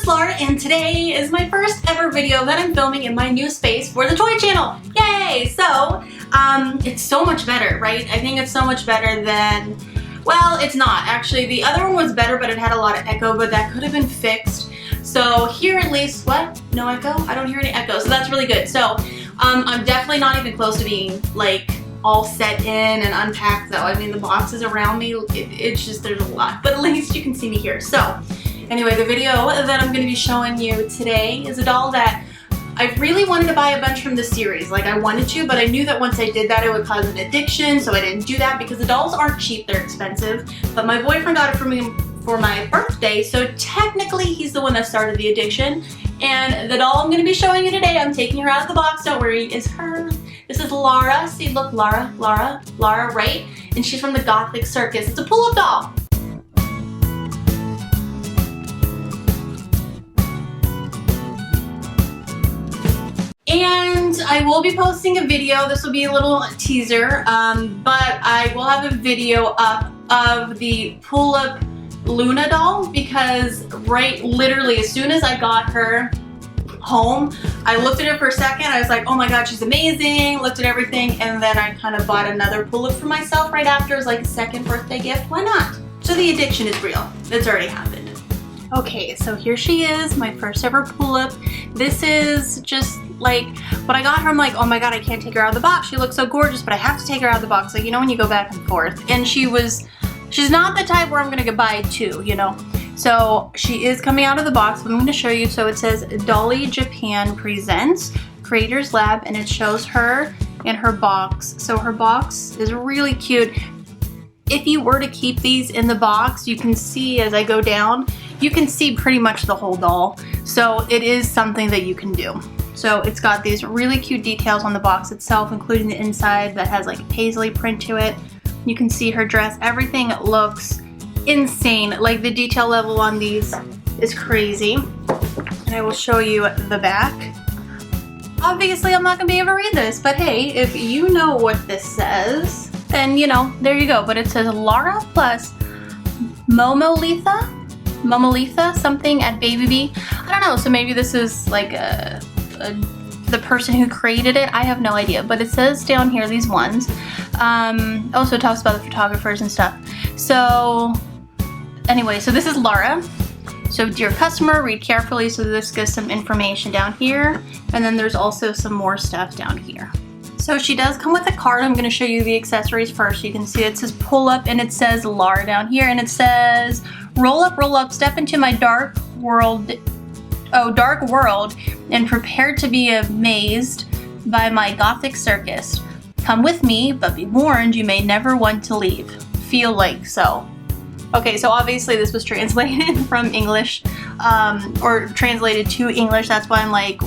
is Laura, and today is my first ever video that I'm filming in my new space for the toy channel. Yay! So, it's so much better, right? I think it's so much better than, well, it's not. Actually, the other one was better, but it had a lot of echo, but that could have been fixed. So here at least, what? No echo? I don't hear any echo, so that's really good. So, I'm definitely not even close to being, like, all set in and unpacked though. I mean, the boxes around me, it's just, there's a lot, but at least you can see me here. So anyway, the video that I'm going to be showing you today is a doll that I really wanted to buy a bunch from the series. Like, I wanted to, but I knew that once I did that it would cause an addiction, so I didn't do that because the dolls aren't cheap, they're expensive. But my boyfriend got it for me for my birthday, so technically he's the one that started the addiction. And the doll I'm going to be showing you today, I'm taking her out of the box, don't worry, is her. This is Laura. See, look, Laura, right? And she's from the Gothic Circus. It's a pull-up doll. And I will be posting a video. This will be a little teaser, but I will have a video up of the pull-up Luna doll because literally as soon as I got her home, I looked at her for a second, I was like, oh my god, she's amazing, looked at everything, and then I kind of bought another pull-up for myself right after as like a second birthday gift. Why not? So the addiction is real. It's already happened. Okay, so here she is, my first ever pull-up. This is just like, when I got her, I'm like, oh my god, I can't take her out of the box. She looks so gorgeous, but I have to take her out of the box. Like, you know when you go back and forth. And she's not the type where I'm gonna buy two, you know? So she is coming out of the box, but I'm going to show you. So it says Dolly Japan Presents Creators Lab, and it shows her in her box. So her box is really cute. If you were to keep these in the box, you can see as I go down, you can see pretty much the whole doll. So it is something that you can do. So it's got these really cute details on the box itself, including the inside that has like a paisley print to it. You can see her dress. Everything looks insane. Like, the detail level on these is crazy. And I will show you the back. Obviously, I'm not gonna be able to read this, but hey, if you know what this says, then you know, there you go. But it says Laura plus Momolitha, something at Baby B. I don't know, so maybe this is like the person who created it. I have no idea, but it says down here, these ones. Also talks about the photographers and stuff. So anyway, so this is Laura. So dear customer, read carefully. So this gives some information down here. And then there's also some more stuff down here. So she does come with a card. I'm going to show you the accessories first. You can see it says pull up and it says Laura down here. And it says roll up, step into my dark world and prepare to be amazed by my Gothic circus. Come with me, but be warned, you may never want to leave. Feel like so. Okay, so obviously this was translated from English, or translated to English. That's why I'm like,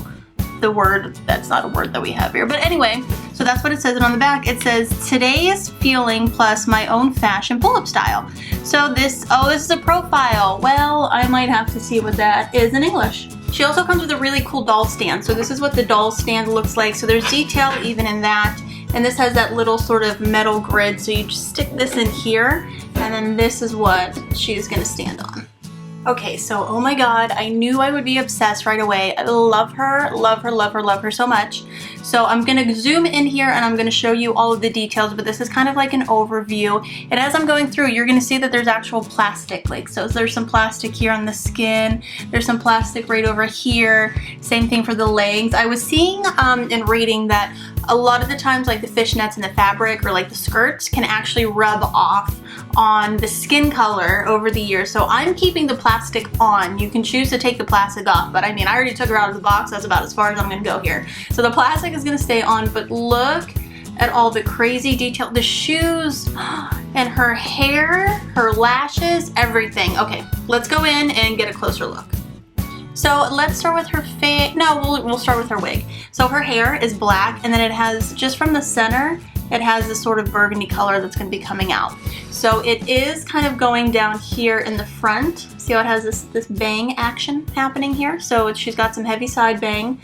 the word, that's not a word that we have here. But anyway, so that's what it says. And on the back, it says, today's feeling plus my own fashion pull-up style. So this is a profile. Well, I might have to see what that is in English. She also comes with a really cool doll stand. So this is what the doll stand looks like. So there's detail even in that. And this has that little sort of metal grid. So you just stick this in here. And then this is what she's gonna stand on. Okay, so oh my god, I knew I would be obsessed right away. I love her so much. So I'm gonna zoom in here and I'm gonna show you all of the details, but this is kind of like an overview. And as I'm going through, you're gonna see that there's actual plastic. Like, so there's some plastic here on the skin, there's some plastic right over here. Same thing for the legs. I was seeing and reading that a lot of the times, like the fishnets and the fabric or like the skirts can actually rub off on the skin color over the years. So I'm keeping the plastic on. You can choose to take the plastic off, but I mean, I already took her out of the box. That's about as far as I'm gonna go here. So the plastic is gonna stay on, but look at all the crazy detail. The shoes and her hair, her lashes, everything. Okay, let's go in and get a closer look. So let's start with her face. No, we'll start with her wig. So her hair is black, and then it has, just from the center, it has this sort of burgundy color that's going to be coming out. So it is kind of going down here in the front. See how it has this bang action happening here? So she's got some heavy side bang.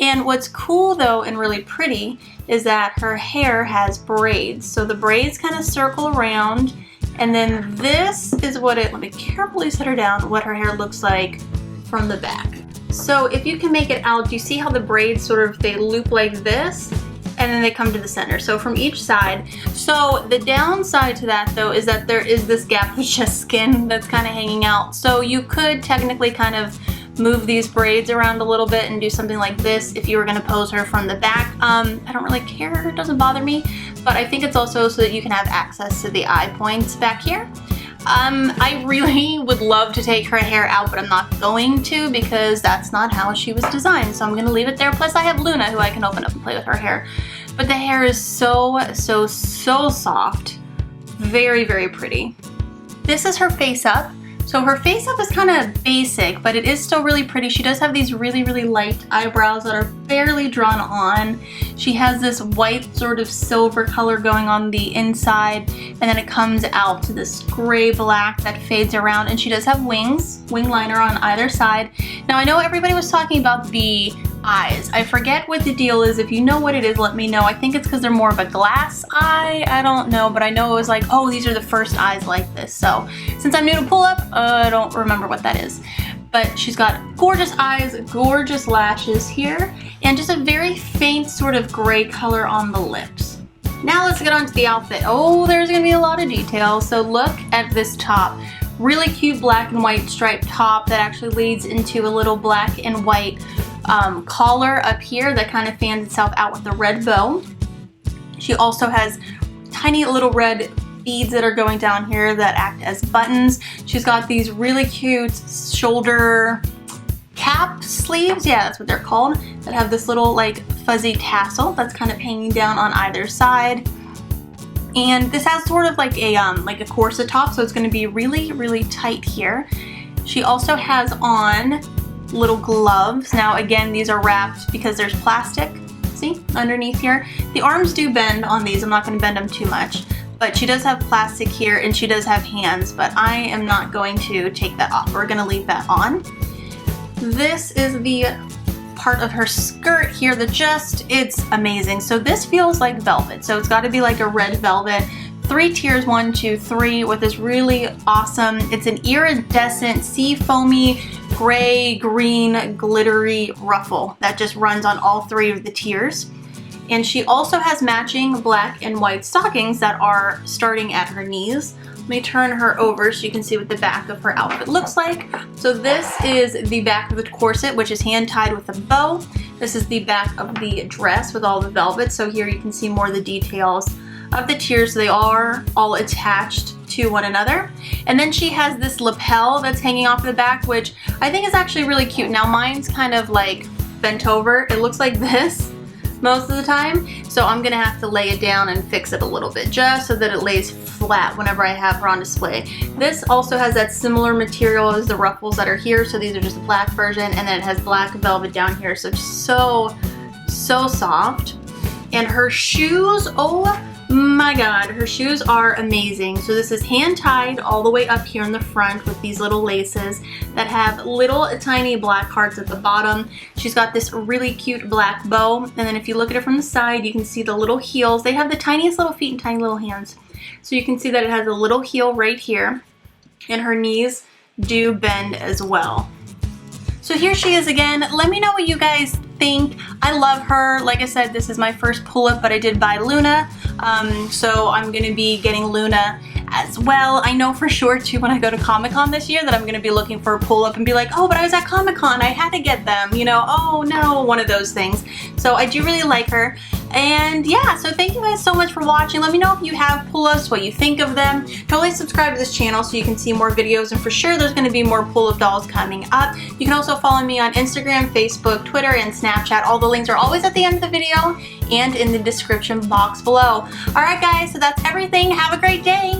And what's cool though and really pretty is that her hair has braids. So the braids kind of circle around, and then this is what let me carefully set her down, what her hair looks like from the back. So if you can make it out, you see how the braids sort of, they loop like this, and then they come to the center. So from each side. So the downside to that though is that there is this gap of just skin that's kind of hanging out. So you could technically kind of move these braids around a little bit and do something like this if you were gonna pose her from the back. I don't really care, it doesn't bother me, but I think it's also so that you can have access to the eye points back here. I really would love to take her hair out, but I'm not going to because that's not how she was designed. So I'm gonna leave it there. Plus I have Luna who I can open up and play with her hair. But the hair is so soft. Very, very pretty. This is her face up. So her face up is kind of basic, but it is still really pretty. She does have these really, really light eyebrows that are barely drawn on. She has this white sort of silver color going on the inside, and then it comes out to this gray black that fades around, and she does have wings, wing liner on either side. Now I know everybody was talking about the eyes. I forget what the deal is. If you know what it is, let me know. I think it's because they're more of a glass eye. I don't know, but I know it was like, oh, these are the first eyes like this. So since I'm new to pull up, I don't remember what that is. But she's got gorgeous eyes, gorgeous lashes here, and just a very faint sort of gray color on the lips. Now let's get on to the outfit. Oh, there's gonna be a lot of details. So look at this top. Really cute black and white striped top that actually leads into a little black and white collar up here that kind of fans itself out with a red bow. She also has tiny little red beads that are going down here that act as buttons. She's got these really cute shoulder cap sleeves, yeah, that's what they're called, that have this little like fuzzy tassel that's kind of hanging down on either side. And this has sort of like a corset top, so it's going to be really, really tight here. She also has on little gloves. Now again, these are wrapped because there's plastic, see, underneath here. The arms do bend on these. I'm not going to bend them too much, but she does have plastic here and she does have hands, but I am not going to take that off. We're going to leave that on. This is the part of her skirt here that just, it's amazing. So this feels like velvet. So it's got to be like a red velvet. 3 tiers, 1, 2, 3, with this really awesome, it's an iridescent sea foamy gray, green, glittery ruffle that just runs on all 3 of the tiers. And she also has matching black and white stockings that are starting at her knees. Let me turn her over so you can see what the back of her outfit looks like. So this is the back of the corset, which is hand tied with a bow. This is the back of the dress with all the velvet. So here you can see more of the details of the tiers. They are all attached to one another. And then she has this lapel that's hanging off the back, which I think is actually really cute. Now mine's kind of like bent over. It looks like this most of the time. So I'm gonna have to lay it down and fix it a little bit just so that it lays flat whenever I have her on display. This also has that similar material as the ruffles that are here. So these are just a black version, and then it has black velvet down here. So so soft. And her shoes, oh my god, her shoes are amazing. So this is hand tied all the way up here in the front with these little laces that have little tiny black hearts at the bottom. She's got this really cute black bow, and then if you look at it from the side, you can see the little heels. They have the tiniest little feet and tiny little hands. So you can see that it has a little heel right here, and her knees do bend as well. So here she is again. Let me know what you guys think. I love her. Like I said, this is my first pull-up, but I did buy Luna. So I'm gonna be getting Luna as well. I know for sure too when I go to Comic-Con this year that I'm gonna be looking for a pull-up and be like, oh, but I was at Comic-Con, I had to get them, you know, oh no, one of those things. So I do really like her. And yeah, so thank you guys so much for watching. Let me know if you have pull-ups, what you think of them. Totally subscribe to this channel so you can see more videos, and for sure there's gonna be more pull-up dolls coming up. You can also follow me on Instagram, Facebook, Twitter, and Snapchat. All the links are always at the end of the video and in the description box below. All right guys, so that's everything. Have a great day.